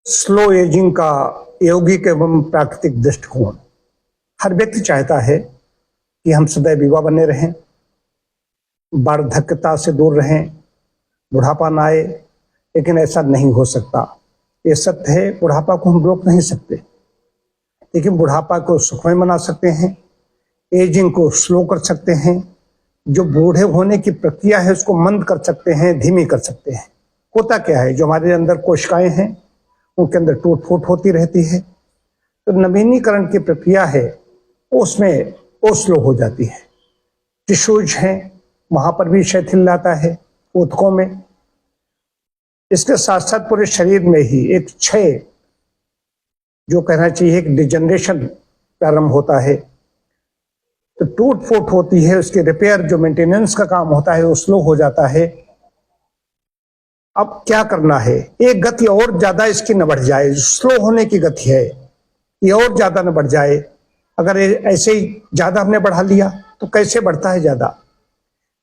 Slow ageing का यौगिक एवं प्राकृतिक दृष्टिकोण। हर व्यक्ति चाहता है कि हम सदैव युवा बने रहें, वार्धक्यता से दूर रहें, बुढ़ापा ना आए, लेकिन ऐसा नहीं हो सकता। ये सत्य है, बुढ़ापा को हम रोक नहीं सकते, लेकिन बुढ़ापा को सुखमय बना सकते हैं, एजिंग को स्लो कर सकते हैं, जो बूढ़े होने की प्रक्रिया है उसको मंद कर सकते हैं, धीमी कर सकते हैं। होता क्या है, जो हमारे अंदर कोशिकाएं हैं उनके अंदर टूट फूट होती रहती है, तो नवीनीकरण की प्रक्रिया है उसमें वो स्लो हो जाती है। टिश्यूज हैं वहां पर भी शिथिल लाता है, ऊतकों में। इसके साथ साथ पूरे शरीर में ही एक क्षय, जो कहना चाहिए एक डिजनरेशन प्रारंभ होता है, तो टूट फूट होती है, उसके रिपेयर जो मेंटेनेंस का काम होता है वो स्लो हो जाता है। अब क्या करना है, एक गति और ज्यादा इसकी न बढ़ जाए, स्लो होने की गति है, ये और ज्यादा न बढ़ जाए। अगर ऐसे ही ज्यादा हमने बढ़ा लिया तो कैसे बढ़ता है ज्यादा,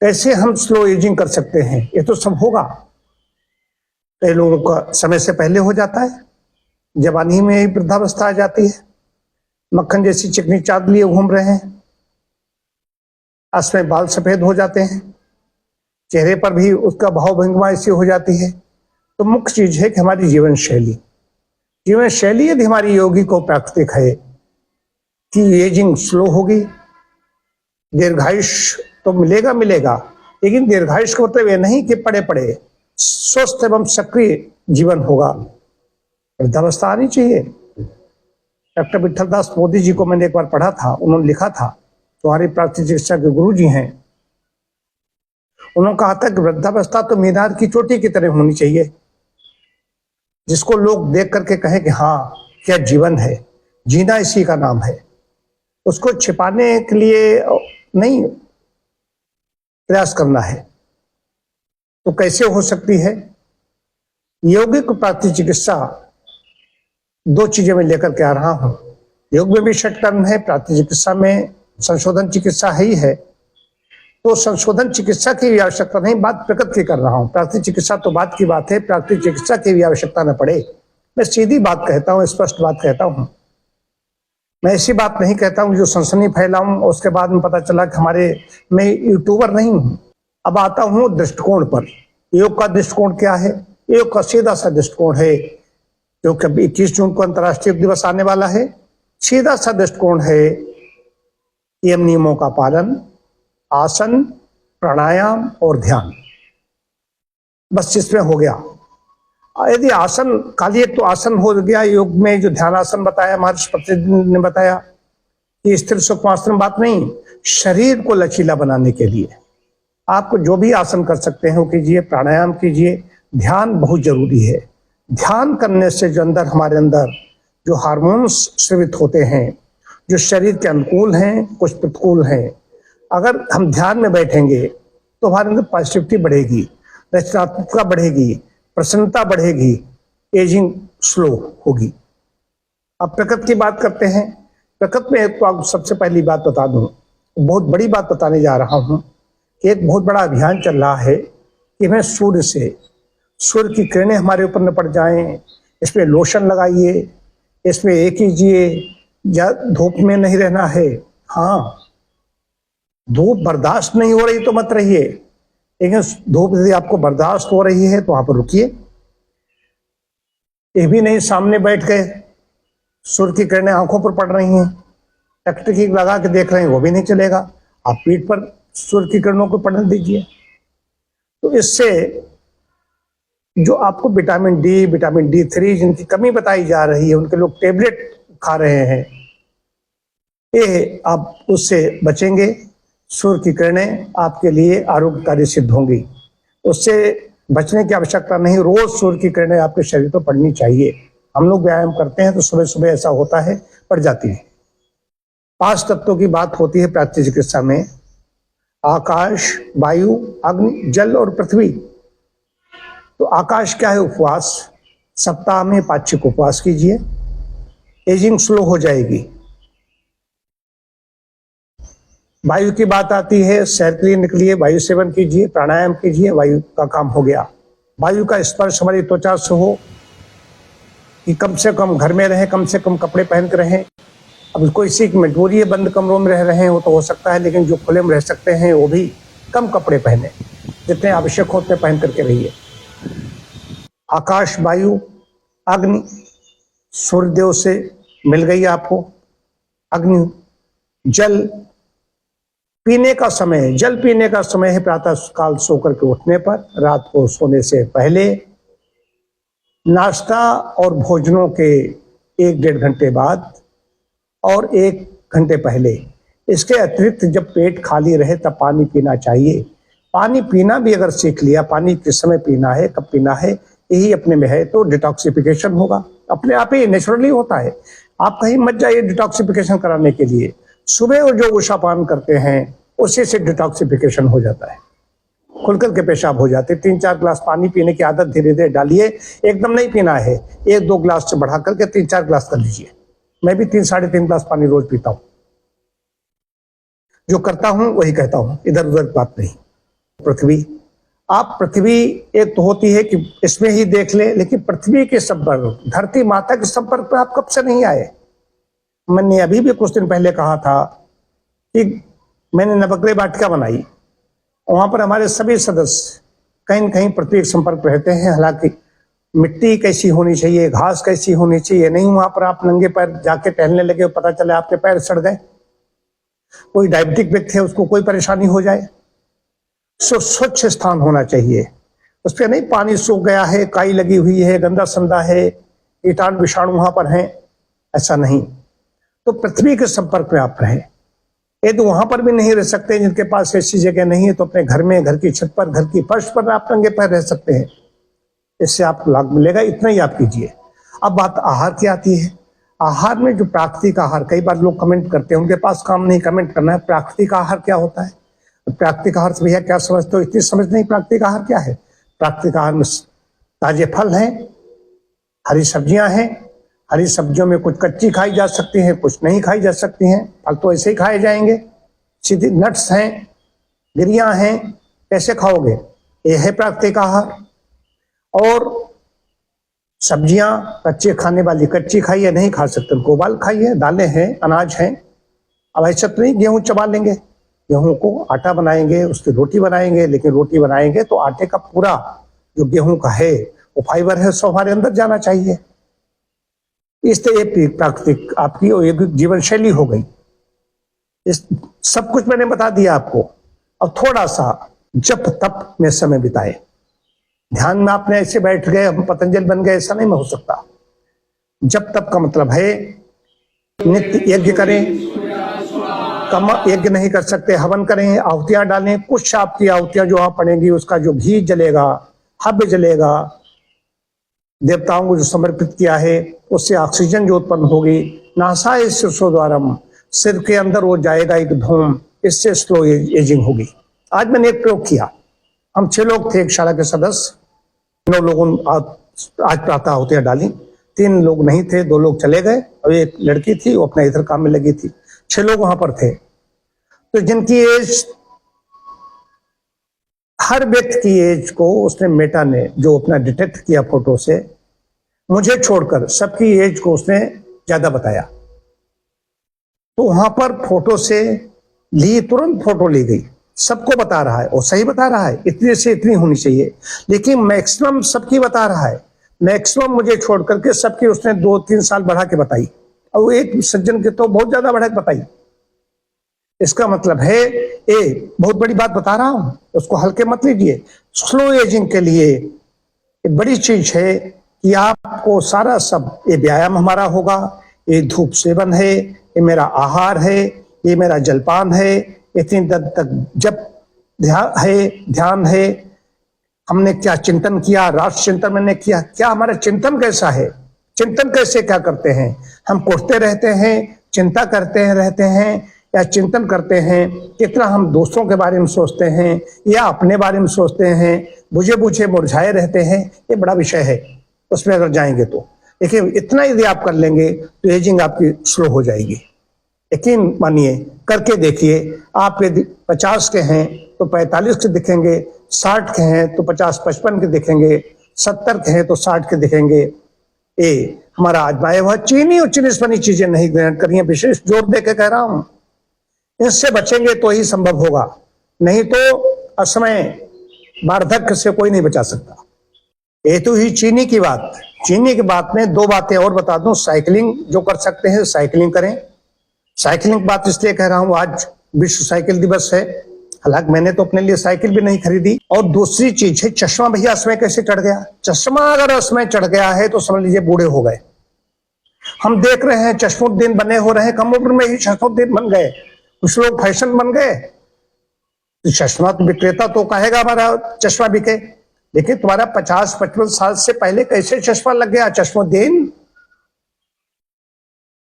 कैसे हम स्लो एजिंग कर सकते हैं? ये तो सब होगा, कई लोगों का समय से पहले हो जाता है, जवानी में ही वृद्धावस्था आ जाती है, मक्खन जैसी चिकनी चाँद लिए घूम रहे हैं, में बाल सफेद हो जाते हैं, चेहरे पर भी उसका भाव भंगिमा ऐसी हो जाती है। तो मुख्य चीज है कि हमारी जीवन शैली यदि हमारी यौगिक और प्राकृतिक है कि एजिंग स्लो होगी, दीर्घायुष तो मिलेगा, लेकिन दीर्घायुष का मतलब यह नहीं कि पड़े पड़े स्वस्थ एवं सक्रिय जीवन होगा। वृद्धावस्था आनी चाहिए। डॉक्टर विठल दास मोदी जी को मैंने एक बार पढ़ा था, उन्होंने लिखा था, तुम्हारी प्राकृतिक चिकित्सा के गुरु जी हैं, उन्होंने कहा था कि वृद्धावस्था तो मीनार की चोटी की तरह होनी चाहिए, जिसको लोग देख करके कहें कि हाँ क्या जीवन है, जीना इसी का नाम है। उसको छिपाने के लिए नहीं प्रयास करना है। तो कैसे हो सकती है? यौगिक प्राकृतिक चिकित्सा दो चीजें मैं लेकर के आ रहा हूं। योग में भी षटकर्म है, प्राकृतिक चिकित्सा में संशोधन चिकित्सा है ही है। तो संशोधन चिकित्सा की भी आवश्यकता नहीं, बात प्रकृति की कर रहा हूं। प्राकृतिक चिकित्सा तो बात की बात है, प्राकृतिक चिकित्सा की भी आवश्यकता न पड़े। मैं सीधी बात कहता हूं, स्पष्ट बात कहता हूं। मैं ऐसी बात नहीं कहता हूं जो सनसनी फैलाऊं और उसके बाद में पता चला कि मैं यूट्यूबर नहीं हूं। अब आता हूं दृष्टिकोण पर। योग का दृष्टिकोण क्या है? योग का सीधा सा दृष्टिकोण है, जो कि 21 जून को अंतर्राष्ट्रीय योग दिवस आने वाला है। सीधा सा दृष्टिकोण है, यम नियमों का पालन, आसन, प्राणायाम और ध्यान, बस इसमें हो गया। यदि आसन खाली एक तो आसन हो गया, योग में जो ध्यान आसन बताया महर्षि पतंजलि ने बताया, कि स्थिर सुखमासन बात नहीं, शरीर को लचीला बनाने के लिए आपको जो भी आसन कर सकते हैं वो कीजिए, प्राणायाम कीजिए, ध्यान बहुत जरूरी है। ध्यान करने से जो हमारे अंदर जो हार्मोन्स स्रावित होते हैं, जो शरीर के अनुकूल हैं, कुछ प्रतिकूल हैं, अगर हम ध्यान में बैठेंगे तो हमारे अंदर पॉजिटिविटी बढ़ेगी, रचनात्मकता बढ़ेगी, प्रसन्नता बढ़ेगी, एजिंग स्लो होगी। अब प्रकृति की बात करते हैं। प्रकृति में एक तो आपको सबसे पहली बात बता दूं, बहुत बड़ी बात बताने जा रहा हूं कि एक बहुत बड़ा अभियान चल रहा है कि हमें सूर्य की किरणें हमारे ऊपर न पड़ जाएं, इसमें लोशन लगाइए, इसमें ये कीजिए, धूप में नहीं रहना है। हाँ, धूप बर्दाश्त नहीं हो रही तो मत रहिए, लेकिन धूप यदि आपको बर्दाश्त हो रही है तो वहां पर रुकिए। ये भी नहीं सामने बैठ गए, सूर्य की किरणें आंखों पर पड़ रही हैं, टकटकी लगा के देख रहे हैं, वो भी नहीं चलेगा। आप पीठ पर सूर्य की किरणों को पड़ने दीजिए। तो इससे जो आपको विटामिन D3 जिनकी कमी बताई जा रही है, उनके लोग टेबलेट खा रहे हैं, ये आप उससे बचेंगे। सूर्य की किरणें आपके लिए आरोग्यकारी सिद्ध होंगी, उससे बचने की आवश्यकता नहीं। रोज सूर्य की किरणें आपके शरीर पर पड़नी चाहिए। हम लोग व्यायाम करते हैं तो सुबह सुबह ऐसा होता है, पड़ जाती है। 5 तत्वों की बात होती है प्राकृतिक चिकित्सा में, आकाश, वायु, अग्नि, जल और पृथ्वी। तो आकाश क्या है? उपवास। सप्ताह में पाक्षिक उपवास कीजिए, एजिंग स्लो हो जाएगी। वायु की बात आती है, सैर के लिए निकलिए, वायु सेवन कीजिए, प्राणायाम कीजिए, वायु का काम हो गया। वायु का स्पर्श हमारी त्वचा से हो कि कम से कम घर में रहें, कम से कम कपड़े पहन कर रहें। अब कोई सी मजबूरी है, बंद कमरों में रह रहे हैं, वो तो हो सकता है, लेकिन जो खुले में रह सकते हैं वो भी कम कपड़े पहने, जितने आवश्यक होते पहन करके रहिए। आकाश, वायु, अग्नि, सूर्यदेव से मिल गई आपको अग्नि। जल पीने का समय, जल पीने का समय है प्रातः काल सोकर के उठने पर, रात को सोने से पहले, नाश्ता और भोजनों के 1-1.5 घंटे बाद और 1 घंटे पहले। इसके अतिरिक्त जब पेट खाली रहे तब पानी पीना चाहिए। पानी पीना भी अगर सीख लिया, पानी किस समय पीना है, कब पीना है, यही अपने में है, तो डिटॉक्सिफिकेशन होगा, अपने आप ही नेचुरली होता है। आप कहीं मत जाइए डिटॉक्सिफिकेशन कराने के लिए। सुबह और जो उषा पान करते हैं उसी से डिटॉक्सिफिकेशन हो जाता है, खुलकर के पेशाब हो जाते। 3-4 ग्लास पानी पीने की आदत धीरे धीरे डालिए। एकदम नहीं पीना है, 1-2 ग्लास से बढ़ा करके 3-4 ग्लास कर लीजिए। मैं भी 3-3.5 ग्लास पानी रोज पीता हूं। जो करता हूं वही कहता हूं, इधर उधर बात नहीं। पृथ्वी, आप पृथ्वी एक तो होती है कि इसमें ही देख ले, लेकिन पृथ्वी के संपर्क, धरती माता के संपर्क पर आप कब से नहीं आए। मैंने अभी भी कुछ दिन पहले कहा था कि मैंने नवग्रह वाटिका बनाई, वहां पर हमारे सभी सदस्य कहीं न कहीं पृथ्वी के संपर्क रहते हैं। हालांकि मिट्टी कैसी होनी चाहिए, घास कैसी होनी चाहिए, नहीं वहां पर आप नंगे पैर जाके टहलने लगे, पता चले आपके पैर सड़ गए, कोई डायबिटिक व्यक्ति है उसको कोई परेशानी हो जाए। स्वच्छ स्थान होना चाहिए, उस पर नहीं पानी सूख गया है, काई लगी हुई है, गंदा संदा है, कीटाणु विषाणु वहां पर हैं, ऐसा नहीं। तो पृथ्वी के संपर्क में आप रहें। यदि वहां पर भी नहीं रह सकते, जिनके पास ऐसी जगह नहीं है, तो अपने घर में, घर की छत पर, घर की फर्श पर आप नंगे पैर रह सकते हैं। इससे आपको लाभ मिलेगा, इतना ही आप कीजिए। अब बात आहार की आती है। आहार में जो प्राकृतिक आहार, कई बार लोग कमेंट करते हैं, उनके पास काम नहीं कमेंट करना है। प्राकृतिक आहार क्या होता है? प्राकृतिक आहार से भैया क्या समझते हो? इतनी समझ नहीं। प्राकृतिक आहार क्या है? प्राकृतिक आहार में ताजे फल हैं, हरी सब्जियां हैं। हरी सब्जियों में कुछ कच्ची खाई जा सकती हैं, कुछ नहीं खाई जा सकती हैं। फल तो ऐसे ही खाए जाएंगे। सीधी नट्स हैं, गिरियां हैं, कैसे खाओगे? ये है प्राकृतिक आहार। और सब्जियां कच्चे खाने वाली कच्ची खाइए, नहीं खा सकते उनको उबाल खाइए। दालें हैं, अनाज हैं। अब ऐसा तो नहीं गेहूं चबा लेंगे, गेहूं को आटा बनाएंगे, उसकी रोटी बनाएंगे, लेकिन रोटी बनाएंगे तो आटे का पूरा जो गेहूं का है वो फाइबर है, सो हमारे अंदर जाना चाहिए। इस तरह प्राकृतिक आपकी एक जीवन शैली हो गई। इस सब कुछ मैंने बता दिया आपको। अब थोड़ा सा जप तप में समय बिताए। ध्यान में आपने ऐसे बैठ गए, हम पतंजल बन गए, ऐसा नहीं हो सकता। जप तप का मतलब है नित्य यज्ञ करें, कम यज्ञ नहीं कर सकते, हवन करें, आहुतियां डालें। कुछ आपकी आहुतियां जो वहां पड़ेंगी, उसका जो घी जलेगा, हव्य जलेगा, देवताओं को जो समर्पित किया है, उससे ऑक्सीजन जो उत्पन्न होगी, नासाय शिरोद्वारम, सिर के अंदर वो जाएगा एक धूम, इससे स्लो एजिंग होगी। आज मैंने एक प्रयोग किया। हम 6 लोग थे, एक शाला के सदस्य। 9 लोगों आज प्रातः आहुतियां डाली। 3 लोग नहीं थे, 2 लोग चले गए और एक लड़की थी, वो अपना इधर काम में लगी थी। 6 लोग वहां पर थे। तो जिनकी एज, हर व्यक्ति की एज को उसने, मेटा ने जो अपना डिटेक्ट किया फोटो से, मुझे छोड़कर सबकी एज को उसने ज्यादा बताया। तो वहां पर फोटो से ली, तुरंत फोटो ली गई, सबको बता रहा है, और सही बता रहा है, इतनी से इतनी होनी चाहिए, लेकिन मैक्सिमम सबकी बता रहा है। मैक्सिमम मुझे छोड़ करके सबकी उसने 2-3 साल बढ़ा के बताई, और एक सज्जन के तो बहुत ज्यादा बढ़ा के बताई। इसका मतलब है बहुत बड़ी बात बता रहा हूं, उसको हल्के मत लीजिए। स्लो एजिंग के लिए एक बड़ी चीज है कि आपको सारा सब, ये व्यायाम हमारा होगा, ये धूप सेवन है, ये मेरा आहार है, ये मेरा जलपान है, इतनी देर तक जब ध्यान है, हमने क्या चिंतन किया, राष्ट्र चिंतन मैंने किया, क्या हमारा चिंतन कैसा है, चिंतन कैसे क्या करते हैं, हम कोसते रहते हैं, चिंता करते हैं रहते हैं, या चिंतन करते हैं, कितना हम दोस्तों के बारे में सोचते हैं या अपने बारे में सोचते हैं, बुझे बुझे मुरझाए रहते हैं। ये बड़ा विषय है, उसमें अगर जाएंगे तो। देखिए, इतना यदि आप कर लेंगे तो एजिंग आपकी स्लो हो जाएगी। यकीन मानिए, करके देखिए। आप यदि 50 के हैं तो 45 के दिखेंगे, 60 के हैं तो 50-55 के दिखेंगे, 70 के हैं तो 60 के दिखेंगे। ये हमारा आजमाया हुआ चीनी और चीनी से बनी चीजें नहीं ग्रहण करिए, विशेष जोर देकर कह रहा हूं। इससे बचेंगे तो ही संभव होगा, नहीं तो असमय वार्धक्य से कोई नहीं बचा सकता। ये तो ही चीनी की बात। चीनी की बात में दो बातें और बता दूं। साइकिलिंग जो कर सकते हैं साइकिलिंग करें। साइकिलिंग की बात इसलिए कह रहा हूं, आज विश्व साइकिल दिवस है, हालांकि मैंने तो अपने लिए साइकिल भी नहीं खरीदी। और दूसरी चीज है चश्मा। भैया असमय कैसे चढ़ गया? चश्मा अगर असमय चढ़ गया है तो समझ लीजिए बूढ़े हो गए। हम देख रहे हैं चश्मोद्दीन बने हो रहे हैं, कम उम्र में ही चश्मोद्दीन बन गए, कुछ लोग फैशन बन गए। तो चश्मा तो विक्रेता तो कहेगा हमारा चश्मा बिके, लेकिन तुम्हारा 50-55 साल से पहले कैसे चश्मा लग गया चश्मोद्दीन?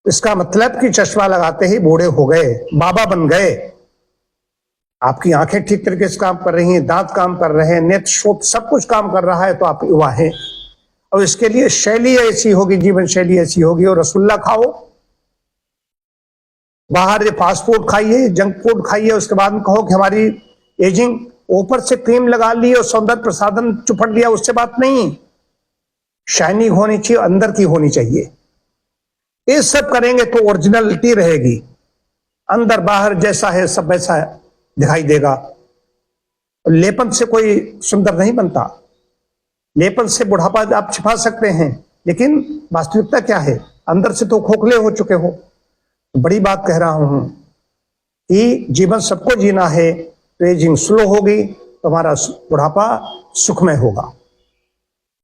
इसका मतलब कि चश्मा लगाते ही बूढ़े हो गए, बाबा बन गए। आपकी आंखें ठीक तरीके से काम कर रही हैं, दांत काम कर रहे हैं, नेत्र शोध सब कुछ काम कर रहा है, तो आप युवा हैं। और इसके लिए शैली ऐसी होगी, जीवन शैली ऐसी होगी। और रसगुल्ला खाओ, बाहर फास्ट फूड खाइए, जंक फूड खाइए, उसके बाद में कहो कि हमारी एजिंग, ऊपर से क्रीम लगा ली और सौंदर्य प्रसाधन चुपड़ लिया, उससे बात नहीं। शाइनिंग होनी चाहिए, अंदर की होनी चाहिए। ये सब करेंगे तो ओरिजिनलिटी रहेगी, अंदर बाहर जैसा है सब वैसा दिखाई देगा। लेपन से कोई सुंदर नहीं बनता, लेपन से बुढ़ापा आप छिपा सकते हैं, लेकिन वास्तविकता क्या है? अंदर से तो खोखले हो चुके हो। बड़ी बात कह रहा हूं कि जीवन सबको जीना है, तो एजिंग स्लो होगी तो हमारा बुढ़ापा सुखमय होगा।